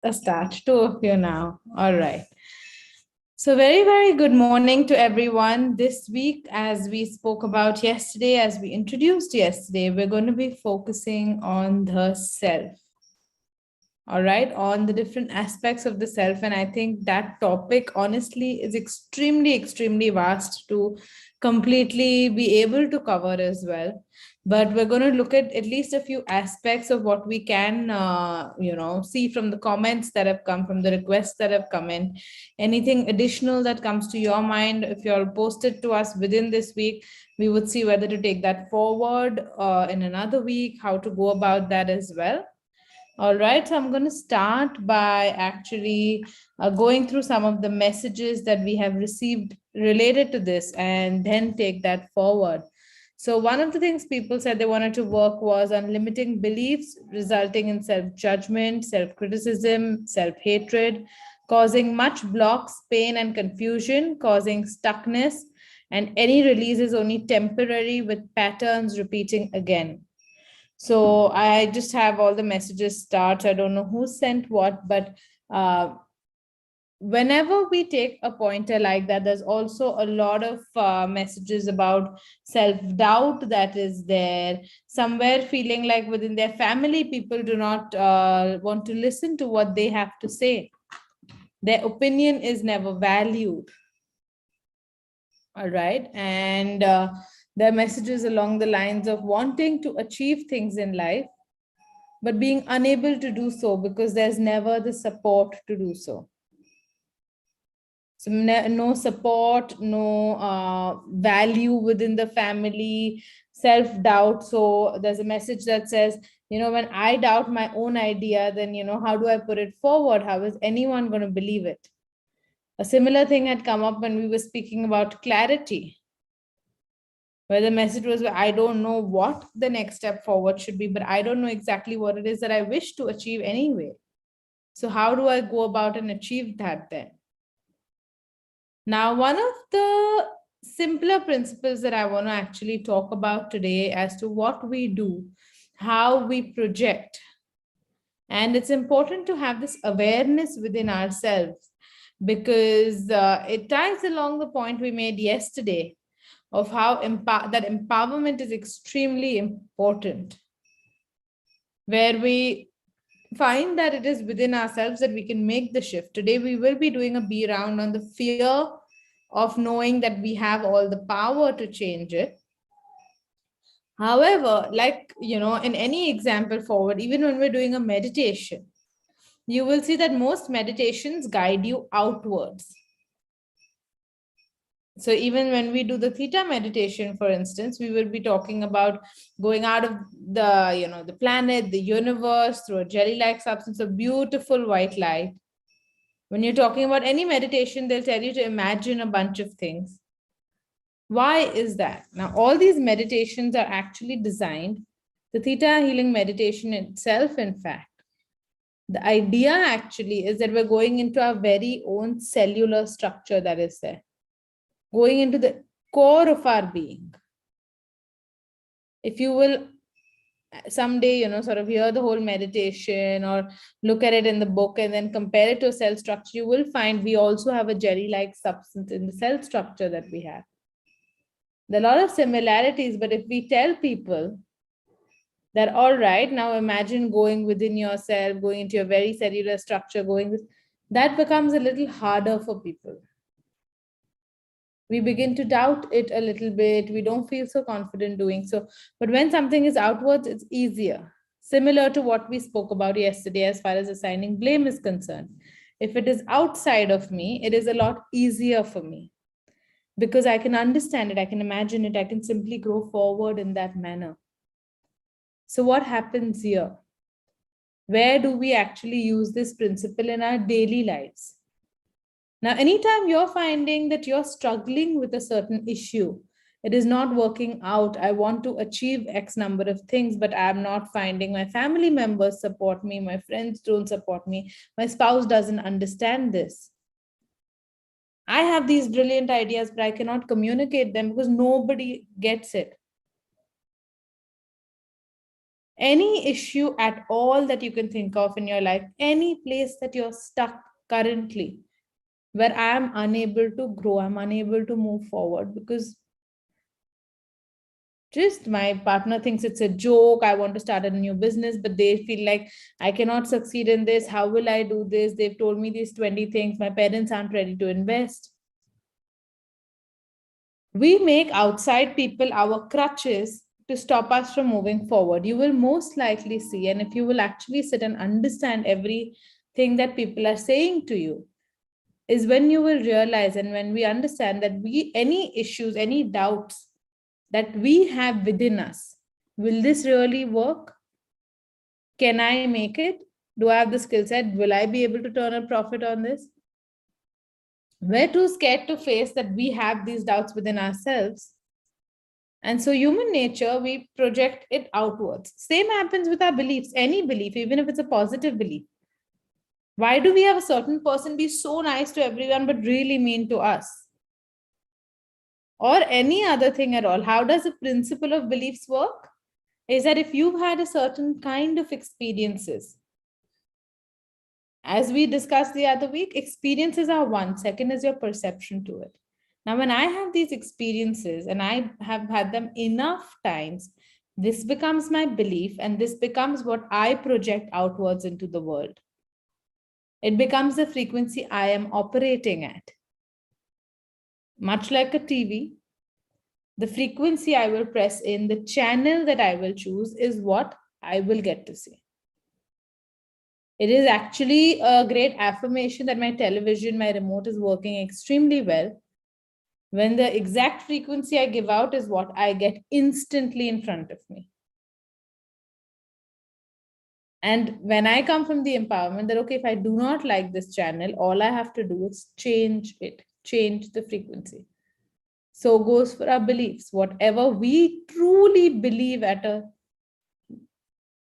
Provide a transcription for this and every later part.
a start. Two of you now. All right. So, very, very good morning to everyone. This week, as we spoke about yesterday, as we introduced yesterday, we're going to be focusing on the self. All right, on the different aspects of the self. And I think that topic, honestly, is extremely, extremely vast to completely be able to cover as well. But we're going to look at least a few aspects of what we can, see from the comments that have come, from the requests that have come in. Anything additional that comes to your mind, if you're posted to us within this week, we would see whether to take that forward in another week, how to go about that as well. All right, so I'm going to start by actually going through some of the messages that we have received related to this and then take that forward. So, one of the things people said they wanted to work was on limiting beliefs, resulting in self judgment, self criticism, self hatred, causing much blocks, pain, and confusion, causing stuckness, and any release is only temporary with patterns repeating again. So I just have all the messages start. I don't know who sent what, but whenever we take a pointer like that, there's also a lot of messages about self-doubt that is there. Somewhere feeling like within their family, people do not want to listen to what they have to say. Their opinion is never valued. All right. And their messages along the lines of wanting to achieve things in life but being unable to do so because there's never the support to do so. So no support, no value within the family, self-doubt. So there's a message that says, when I doubt my own idea, then, how do I put it forward? How is anyone going to believe it? A similar thing had come up when we were speaking about clarity, where the message was, I don't know what the next step forward should be, but I don't know exactly what it is that I wish to achieve anyway. So how do I go about and achieve that then? Now, one of the simpler principles that I want to actually talk about today as to what we do, how we project. And it's important to have this awareness within ourselves because it ties along the point we made yesterday of how that empowerment is extremely important, where we find that it is within ourselves that we can make the shift. Today, we will be doing a B round on the fear of knowing that we have all the power to change it. However, like, in any example forward, even when we're doing a meditation, you will see that most meditations guide you outwards. So even when we do the Theta meditation, for instance, we will be talking about going out of the planet, the universe, through a jelly-like substance, a beautiful white light. When you're talking about any meditation, they'll tell you to imagine a bunch of things. Why is that? Now, all these meditations are actually designed, the Theta healing meditation itself, in fact. The idea actually is that we're going into our very own cellular structure that is there, going into the core of our being. If you will someday, sort of hear the whole meditation or look at it in the book and then compare it to a cell structure, you will find we also have a jelly-like substance in the cell structure that we have. There are a lot of similarities, but if we tell people that, all right, now imagine going within yourself, going into your very cellular structure, that becomes a little harder for people. We begin to doubt it a little bit. We don't feel so confident doing so. But when something is outwards, it's easier. Similar to what we spoke about yesterday as far as assigning blame is concerned. If it is outside of me, it is a lot easier for me because I can understand it, I can imagine it, I can simply grow forward in that manner. So what happens here? Where do we actually use this principle in our daily lives? Now, anytime you're finding that you're struggling with a certain issue, it is not working out. I want to achieve X number of things, but I'm not finding my family members support me. My friends don't support me. My spouse doesn't understand this. I have these brilliant ideas, but I cannot communicate them because nobody gets it. Any issue at all that you can think of in your life, any place that you're stuck currently, where I'm unable to grow, I'm unable to move forward because just my partner thinks it's a joke. I want to start a new business, but they feel like I cannot succeed in this. How will I do this? They've told me these 20 things. My parents aren't ready to invest. We make outside people our crutches to stop us from moving forward. You will most likely see, and if you will actually sit and understand everything that people are saying to you, is when you will realize and when we understand that any issues, any doubts that we have within us, will this really work? Can I make it? Do I have the skill set? Will I be able to turn a profit on this? We're too scared to face that we have these doubts within ourselves. And so human nature, we project it outwards. Same happens with our beliefs, any belief, even if it's a positive belief. Why do we have a certain person be so nice to everyone but really mean to us? Or any other thing at all. How does the principle of beliefs work? Is that if you've had a certain kind of experiences, as we discussed the other week, experiences are one, second is your perception to it. Now, when I have these experiences and I have had them enough times, this becomes my belief and this becomes what I project outwards into the world. It becomes the frequency I am operating at. Much like a TV, the frequency I will press in, the channel that I will choose is what I will get to see. It is actually a great affirmation that my television, my remote is working extremely well. When the exact frequency I give out is what I get instantly in front of me. And when I come from the empowerment that, okay, if I do not like this channel, all I have to do is change it, change the frequency. So goes for our beliefs. Whatever we truly believe at a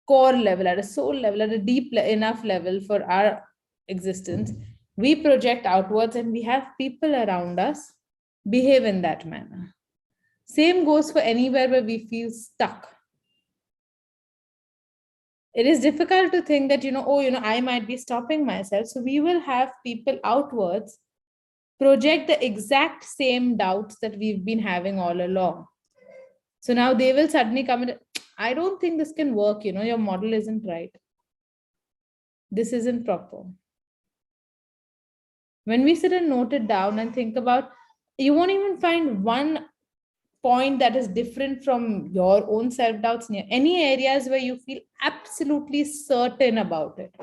core level, at a soul level, at a deep enough level for our existence, we project outwards and we have people around us behave in that manner. Same goes for anywhere where we feel stuck. It is difficult to think that, I might be stopping myself. So we will have people outwards project the exact same doubts that we've been having all along. So now they will suddenly come and, I don't think this can work. Your model isn't right. This isn't proper. When we sit and note it down and think about, you won't even find one point that is different from your own self-doubts. Any areas where you feel absolutely certain about it,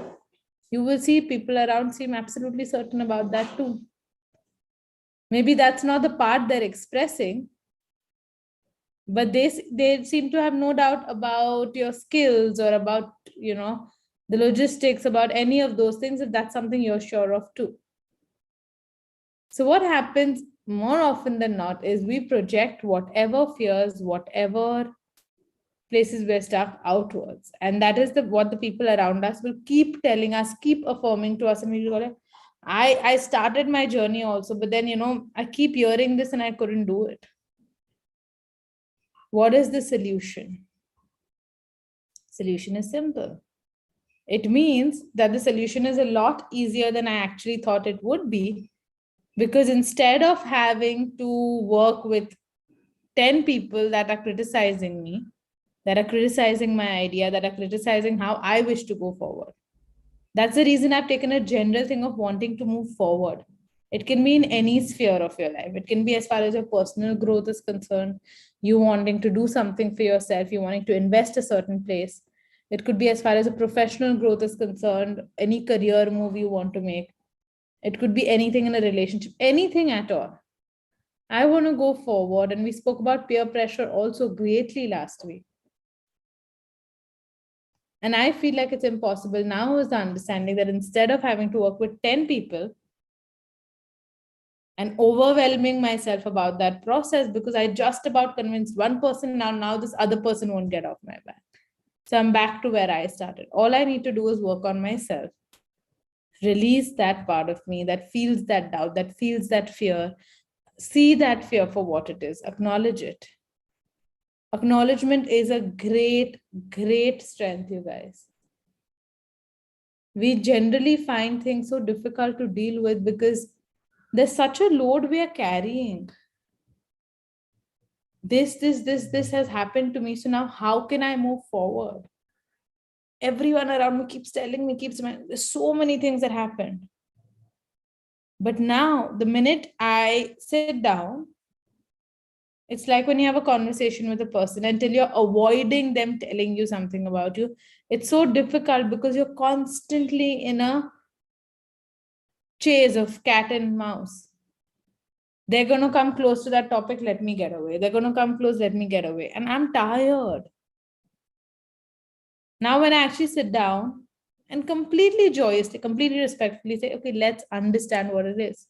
you will see people around seem absolutely certain about that too. Maybe that's not the part they're expressing, but they seem to have no doubt about your skills or about, the logistics, about any of those things, if that's something you're sure of too. So what happens more often than not is we project whatever fears, whatever places we're stuck outwards. And that is what the people around us will keep telling us, keep affirming to us. And we go, I started my journey also, but then, I keep hearing this and I couldn't do it. What is the solution? Solution is simple. It means that the solution is a lot easier than I actually thought it would be, because instead of having to work with 10 people that are criticizing me, that are criticizing my idea, that are criticizing how I wish to go forward. That's the reason I've taken a general thing of wanting to move forward. It can be in any sphere of your life. It can be as far as your personal growth is concerned, you wanting to do something for yourself, you wanting to invest a certain place. It could be as far as a professional growth is concerned, any career move you want to make. It could be anything in a relationship, anything at all. I want to go forward. And we spoke about peer pressure also greatly last week. And I feel like it's impossible now is the understanding that instead of having to work with 10 people and overwhelming myself about that process, because I just about convinced one person, now this other person won't get off my back. So I'm back to where I started. All I need to do is work on myself. Release that part of me that feels that doubt, that feels that fear. See that fear for what it is. Acknowledge it. Acknowledgement is a great, great strength, you guys. We generally find things so difficult to deal with because there's such a load we are carrying. This has happened to me. So now how can I move forward? Everyone around me keeps telling me, there's so many things that happened. But now, the minute I sit down, it's like when you have a conversation with a person until you're avoiding them telling you something about you. It's so difficult because you're constantly in a chase of cat and mouse. They're going to come close to that topic, let me get away. They're going to come close, let me get away. And I'm tired. Now, when I actually sit down and completely joyously, completely respectfully say, okay, let's understand what it is.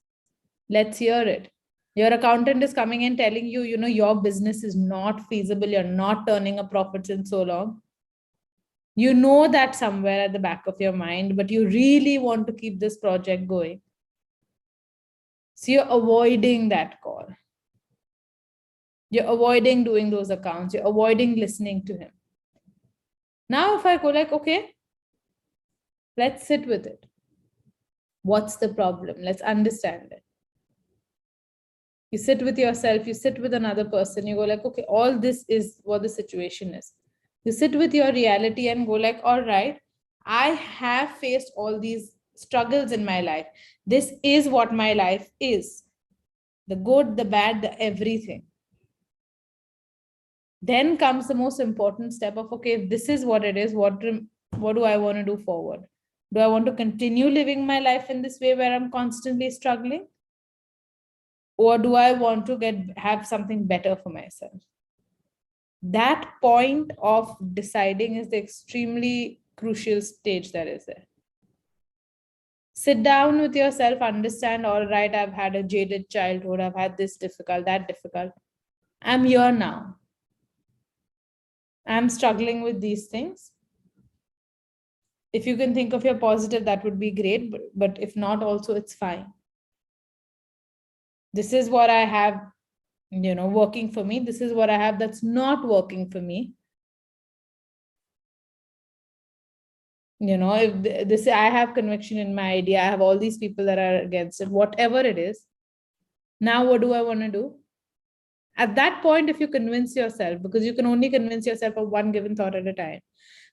Let's hear it. Your accountant is coming in telling you, your business is not feasible. You're not turning a profit in so long. You know that somewhere at the back of your mind, but you really want to keep this project going. So you're avoiding that call. You're avoiding doing those accounts. You're avoiding listening to him. Now, if I go like, okay, let's sit with it. What's the problem? Let's understand it. You sit with yourself, you sit with another person, you go like, okay, all this is what the situation is. You sit with your reality and go like, all right, I have faced all these struggles in my life. This is what my life is. The good, the bad, the everything. Then comes the most important step of, okay, if this is what it is, what do I want to do forward? Do I want to continue living my life in this way where I'm constantly struggling? Or do I want to have something better for myself? That point of deciding is the extremely crucial stage that is there. Sit down with yourself, understand, all right, I've had a jaded childhood, I've had this difficult, that difficult. I'm here now. I'm struggling with these things. If you can think of your positive, that would be great. But if not, also, it's fine. This is what I have, working for me. This is what I have that's not working for me. If this, I have conviction in my idea, I have all these people that are against it, whatever it is. Now, what do I want to do? At that point, if you convince yourself, because you can only convince yourself of one given thought at a time,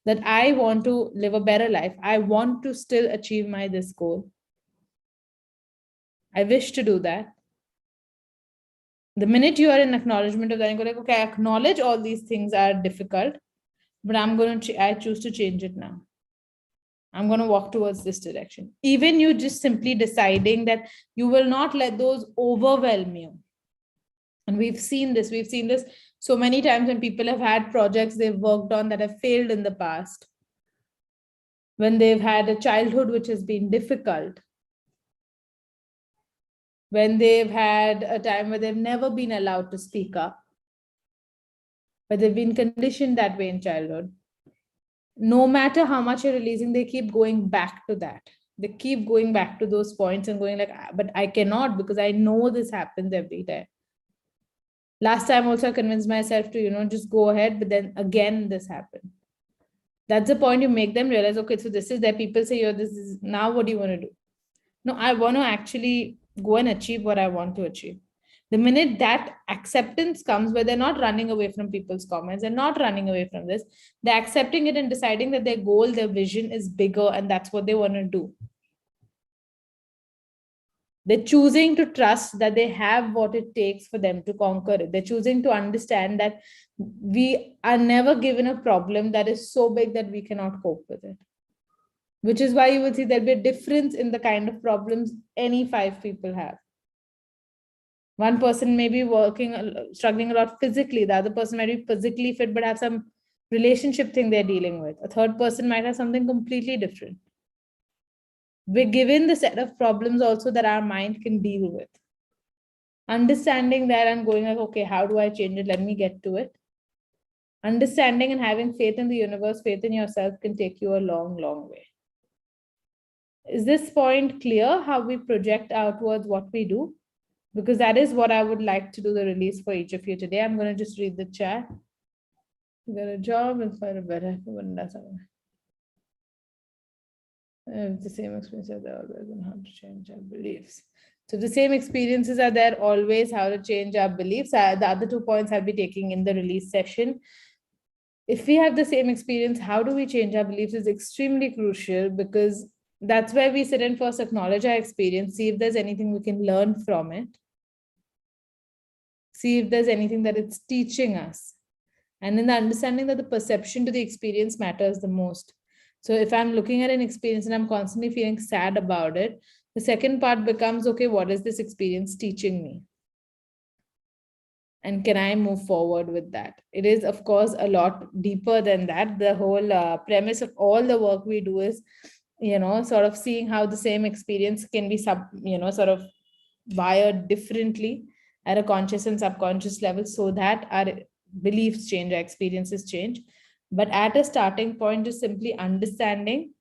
that I want to live a better life, I want to still achieve this goal, I wish to do that. The minute you are in acknowledgement of that, you go like, okay, I acknowledge all these things are difficult, but I choose to change it now. I'm going to walk towards this direction. Even you just simply deciding that you will not let those overwhelm you. And we've seen this so many times when people have had projects they've worked on that have failed in the past. When they've had a childhood which has been difficult. When they've had a time where they've never been allowed to speak up. But they've been conditioned that way in childhood. No matter how much you're releasing, they keep going back to that. They keep going back to those points and going like, but I cannot because I know this happens every time. Last time also I convinced myself to, just go ahead, but then again this happened. That's the point you make them realize, okay, so this is there. People say, this is now what do you want to do? No, I want to actually go and achieve what I want to achieve. The minute that acceptance comes where they're not running away from people's comments, they're not running away from this, they're accepting it and deciding that their goal, their vision is bigger and that's what they want to do. They're choosing to trust that they have what it takes for them to conquer it. They're choosing to understand that we are never given a problem that is so big that we cannot cope with it. Which is why you will see there'll be a difference in the kind of problems any 5 people have. One person may be struggling a lot physically. The other person might be physically fit, but have some relationship thing they're dealing with. A third person might have something completely different. We're given the set of problems also that our mind can deal with. Understanding that and going like, okay, how do I change it? Let me get to it. Understanding and having faith in the universe, faith in yourself can take you a long, long way. Is this point clear, how we project outwards what we do? Because that is what I would like to do the release for each of you today. I'm going to just read the chat. get a job, inspire a better if the same experiences are there always and how to change our beliefs. So the same experiences are there always, how to change our beliefs. The other 2 points I'll be taking in the release session. If we have the same experience, how do we change our beliefs is extremely crucial, because that's where we sit and first acknowledge our experience, see if there's anything we can learn from it, see if there's anything that it's teaching us. And in the understanding that the perception to the experience matters the most. So if I'm looking at an experience and I'm constantly feeling sad about it, the second part becomes, okay, what is this experience teaching me? And can I move forward with that? It is, of course, a lot deeper than that. The whole premise of all the work we do is, sort of seeing how the same experience can be sort of wired differently at a conscious and subconscious level, so that our beliefs change, our experiences change. But at a starting point, just simply understanding,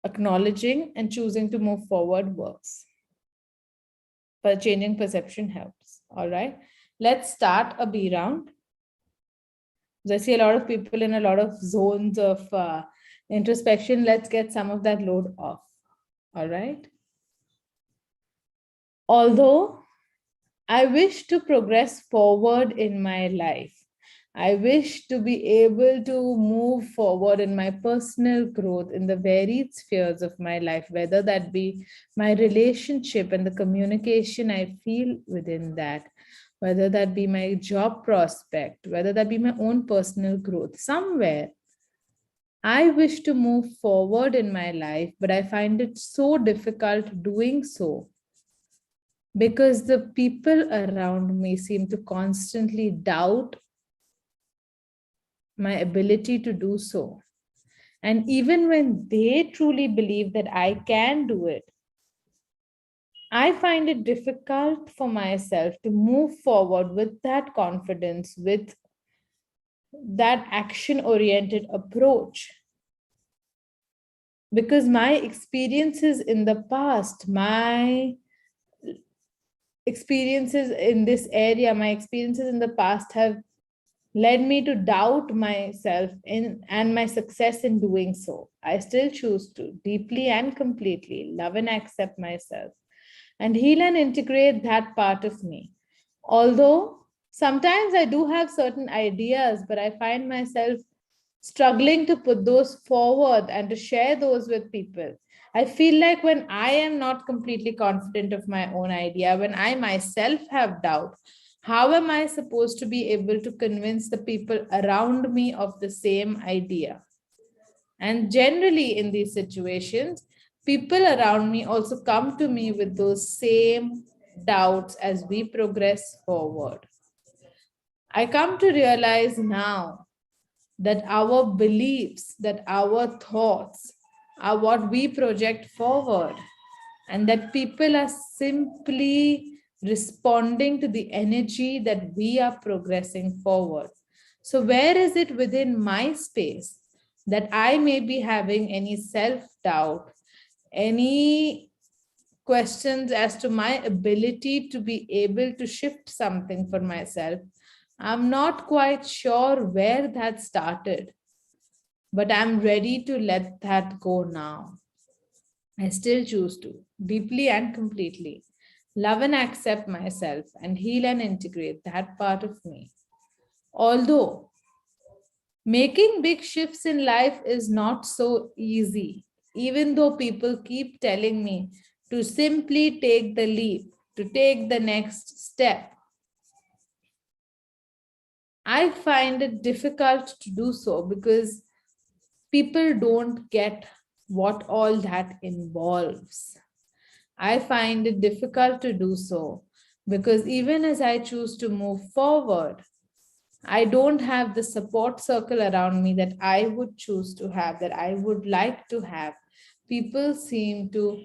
acknowledging, and choosing to move forward works. But changing perception helps. All right. Let's start a B round. I see a lot of people in a lot of zones of introspection. Let's get some of that load off. All right. Although I wish to progress forward in my life, I wish to be able to move forward in my personal growth in the varied spheres of my life, whether that be my relationship and the communication I feel within that, whether that be my job prospect, whether that be my own personal growth. Somewhere, I wish to move forward in my life, but I find it so difficult doing so, because the people around me seem to constantly doubt my ability to do so. And even when they truly believe that I can do it, I find it difficult for myself to move forward with that confidence, with that action oriented approach. Because my experiences in the past, my experiences in this area, my experiences in the past have led me to doubt myself in and my success in doing so. I still choose to deeply and completely love and accept myself and heal and integrate that part of me. Although sometimes I do have certain ideas, but I find myself struggling to put those forward and to share those with people. I feel like when I am not completely confident of my own idea, when I myself have doubt, how am I supposed to be able to convince the people around me of the same idea? And generally, in these situations, people around me also come to me with those same doubts as we progress forward. I come to realize now that our beliefs, that our thoughts are what we project forward, and that people are simply responding to the energy that we are progressing forward. So, where is it within my space that I may be having any self doubt, any questions as to my ability to be able to shift something for myself? I'm not quite sure where that started, but I'm ready to let that go now. I still choose to, deeply and completely, love and accept myself and heal and integrate that part of me. Although making big shifts in life is not so easy, even though people keep telling me to simply take the leap, to take the next step, I find it difficult to do so because people don't get what all that involves. I find it difficult to do so because even as I choose to move forward, I don't have the support circle around me that I would choose to have, that I would like to have. People seem to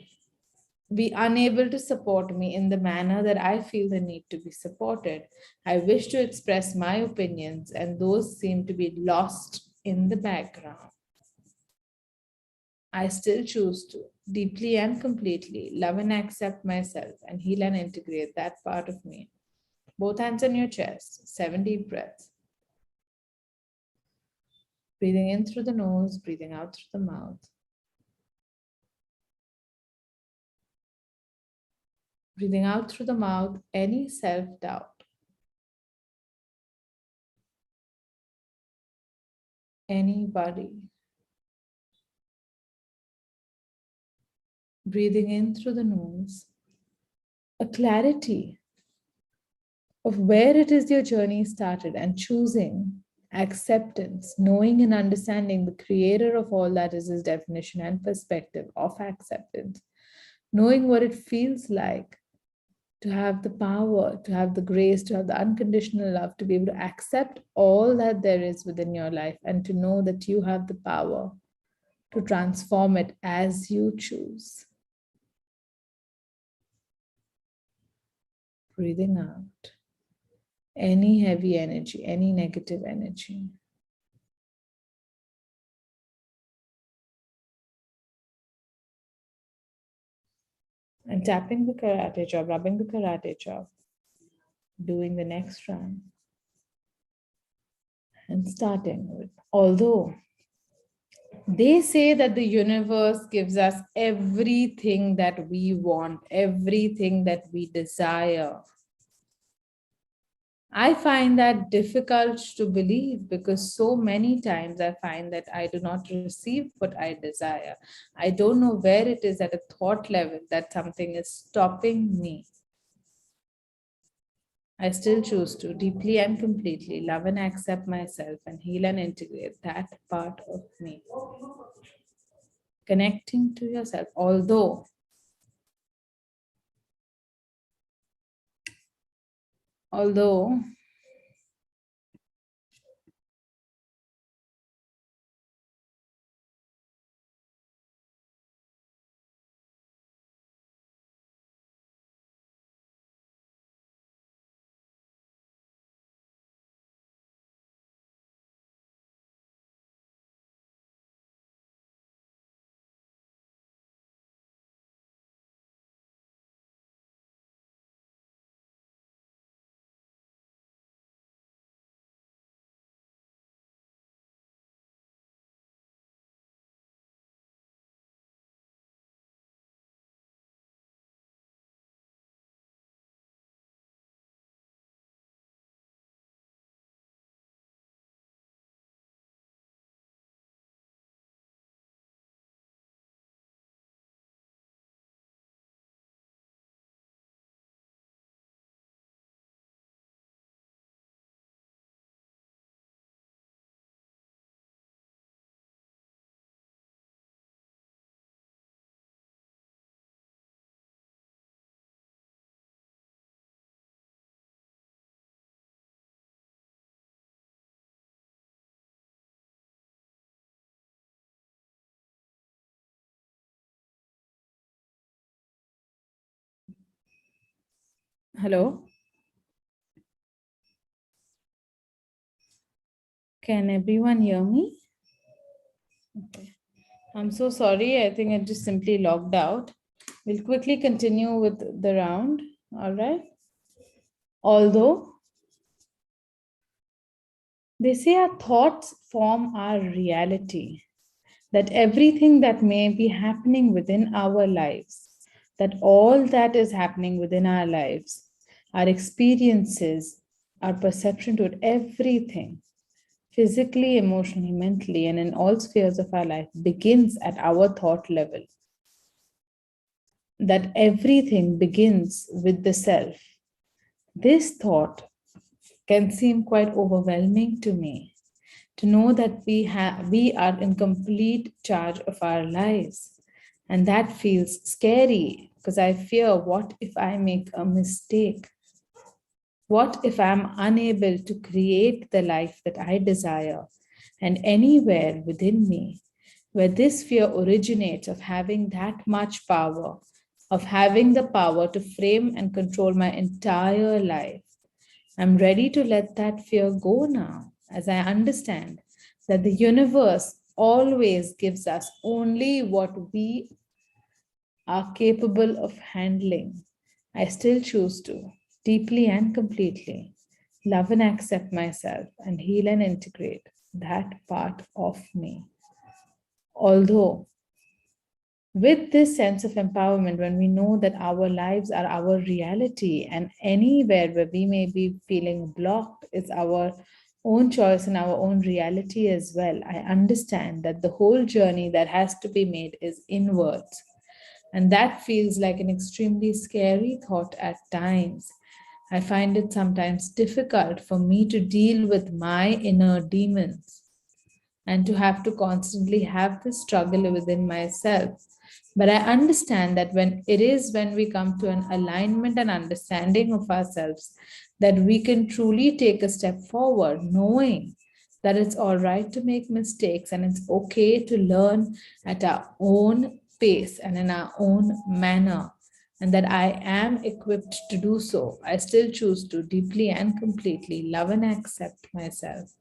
be unable to support me in the manner that I feel the need to be supported. I wish to express my opinions, and those seem to be lost in the background. I still choose to deeply and completely love and accept myself and heal and integrate that part of me. Both hands on your chest, 7 deep breaths. Breathing in through the nose, breathing out through the mouth. Breathing out through the mouth, any self-doubt, any worry. Breathing in through the nose, a clarity of where it is your journey started and choosing acceptance, knowing and understanding the creator of all that is his definition and perspective of acceptance, knowing what it feels like to have the power, to have the grace, to have the unconditional love, to be able to accept all that there is within your life and to know that you have the power to transform it as you choose. Breathing out any heavy energy, any negative energy. And tapping the karate chop, rubbing the karate chop, doing the next round. And starting with, although they say that the universe gives us everything that we want, everything that we desire. I find that difficult to believe because so many times I find that I do not receive what I desire. I don't know where it is at a thought level that something is stopping me. I still choose to deeply and completely love and accept myself and heal and integrate that part of me. Connecting to yourself, although hello, can everyone hear me? Okay. I'm so sorry. I think I just simply logged out. We'll quickly continue with the round. All right. Although they say our thoughts form our reality, that everything that may be happening within our lives, that all that is happening within our lives, our experiences, our perception to it, everything, physically, emotionally, mentally, and in all spheres of our life, begins at our thought level. That everything begins with the self. This thought can seem quite overwhelming to me, to know that we are in complete charge of our lives. And that feels scary because I fear, what if I make a mistake? What if I'm unable to create the life that I desire? And anywhere within me where this fear originates of having that much power, of having the power to frame and control my entire life, I'm ready to let that fear go now, as I understand that the universe always gives us only what we are capable of handling. I still choose to, deeply and completely, love and accept myself and heal and integrate that part of me. Although, with this sense of empowerment, when we know that our lives are our reality and anywhere where we may be feeling blocked is our own choice and our own reality as well, I understand that the whole journey that has to be made is inwards. And that feels like an extremely scary thought at times. I find it sometimes difficult for me to deal with my inner demons and to have to constantly have this struggle within myself. But I understand that when we come to an alignment and understanding of ourselves, that we can truly take a step forward, knowing that it's all right to make mistakes and it's okay to learn at our own pace and in our own manner, and that I am equipped to do so. I still choose to deeply and completely love and accept myself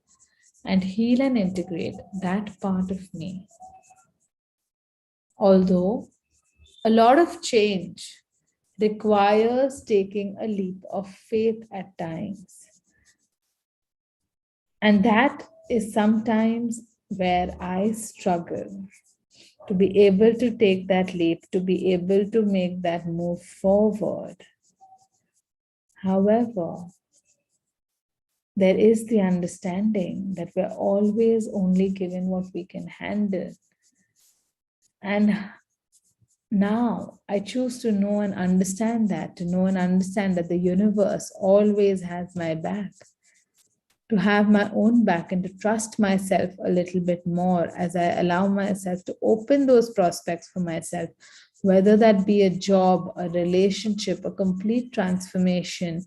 and heal and integrate that part of me. Although a lot of change requires taking a leap of faith at times. And that is sometimes where I struggle to be able to take that leap, to be able to make that move forward. However, there is the understanding that we're always only given what we can handle. And now I choose to know and understand that, to know and understand that the universe always has my back, to have my own back and to trust myself a little bit more as I allow myself to open those prospects for myself, whether that be a job, a relationship, a complete transformation,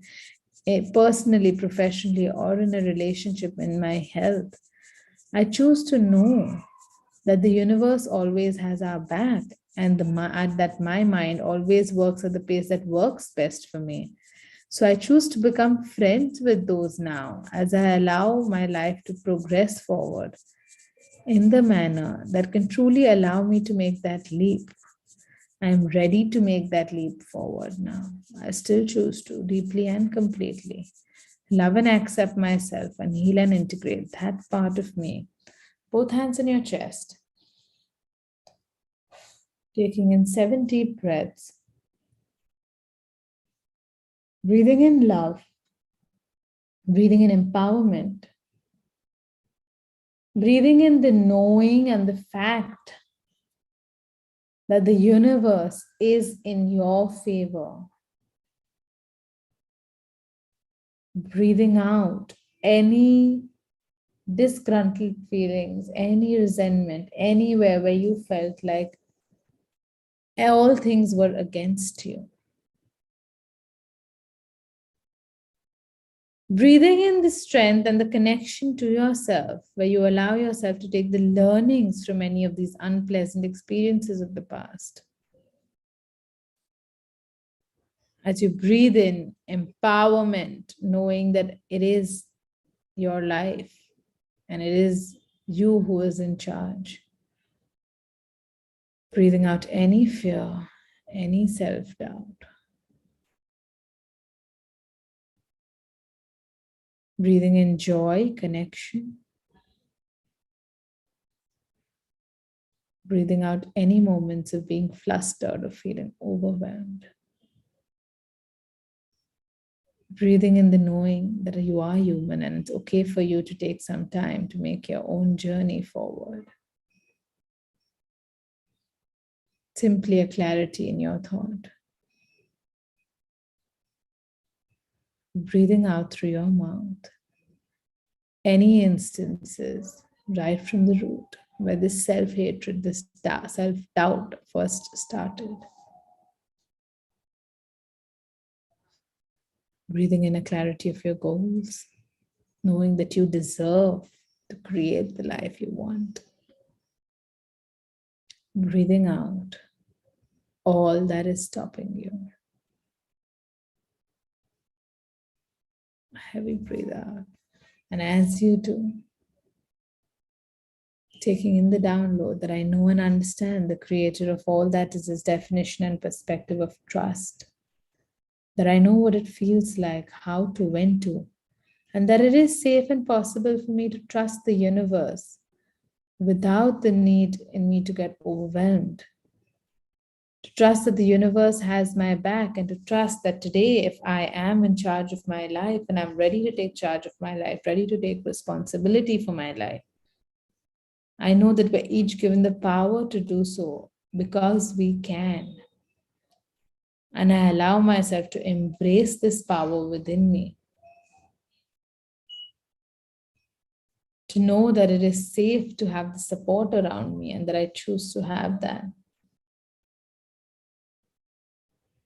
personally, professionally, or in a relationship in my health. I choose to know that the universe always has our back and that my mind always works at the pace that works best for me. So I choose to become friends with those now as I allow my life to progress forward in the manner that can truly allow me to make that leap. I am ready to make that leap forward now. I still choose to deeply and completely love and accept myself and heal and integrate that part of me. Both hands on your chest, taking in 7 deep breaths, breathing in love, breathing in empowerment, breathing in the knowing and the fact that the universe is in your favor. Breathing out any disgruntled feelings, any resentment, anywhere where you felt like all things were against you. Breathing in the strength and the connection to yourself, where you allow yourself to take the learnings from any of these unpleasant experiences of the past. As you breathe in empowerment, knowing that it is your life and it is you who is in charge. Breathing out any fear, any self-doubt. Breathing in joy, connection. Breathing out any moments of being flustered or feeling overwhelmed. Breathing in the knowing that you are human and it's okay for you to take some time to make your own journey forward. Simply a clarity in your thought. Breathing out through your mouth. Any instances right from the root where this self-hatred, this self-doubt first started. Breathing in a clarity of your goals, knowing that you deserve to create the life you want. Breathing out all that is stopping you. Heavy breathe out. And as you do, taking in the download that I know and understand the creator of all that is his definition and perspective of trust. That I know what it feels like, how to, when to and that it is safe and possible for me to trust the universe without the need in me to get overwhelmed. To trust that the universe has my back, and to trust that today, if I am in charge of my life and I'm ready to take charge of my life, ready to take responsibility for my life, I know that we're each given the power to do so because we can. And I allow myself to embrace this power within me, to know that it is safe to have the support around me and that I choose to have that.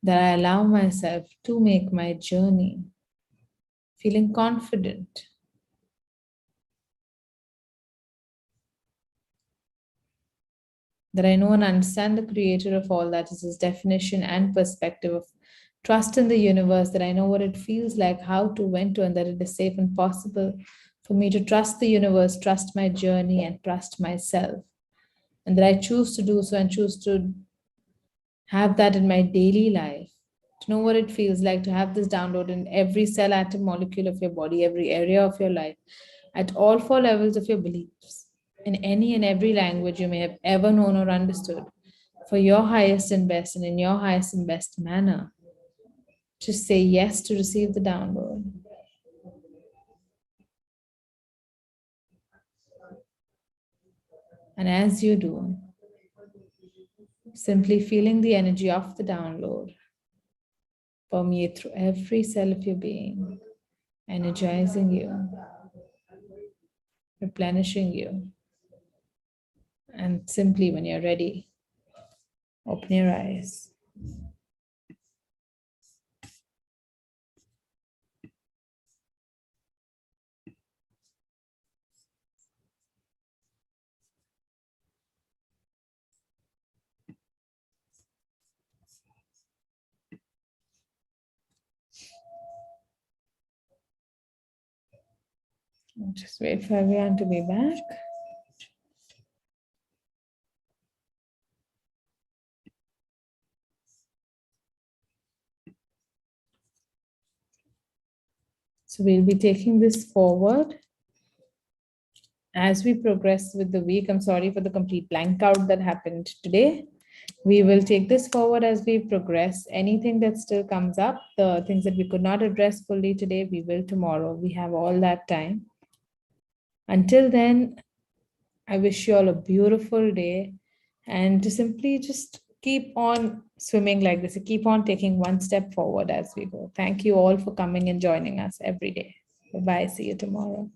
That I allow myself to make my journey feeling confident. That I know and understand the creator of all that is his definition and perspective of trust in the universe, that I know what it feels like, how to, when to, and that it is safe and possible for me to trust the universe, trust my journey, and trust myself. And that I choose to do so and choose to have that in my daily life, to know what it feels like to have this download in every cell, atom, molecule of your body, every area of your life, at all four levels of your beliefs, in any and every language you may have ever known or understood, for your highest and best and in your highest and best manner. Just say yes to receive the download. And as you do, simply feeling the energy of the download permeate through every cell of your being, energizing you, replenishing you. And simply, when you're ready, open your eyes. Just wait for everyone to be back. So we'll be taking this forward as we progress with the week. I'm sorry for the complete blank out that happened today. We will take this forward as we progress. Anything that still comes up, the things that we could not address fully today, we will tomorrow. We have all that time. Until then, I wish you all a beautiful day, and to simply just keep on swimming like this, keep on taking one step forward as we go. Thank you all for coming and joining us every day. Bye bye. See you tomorrow.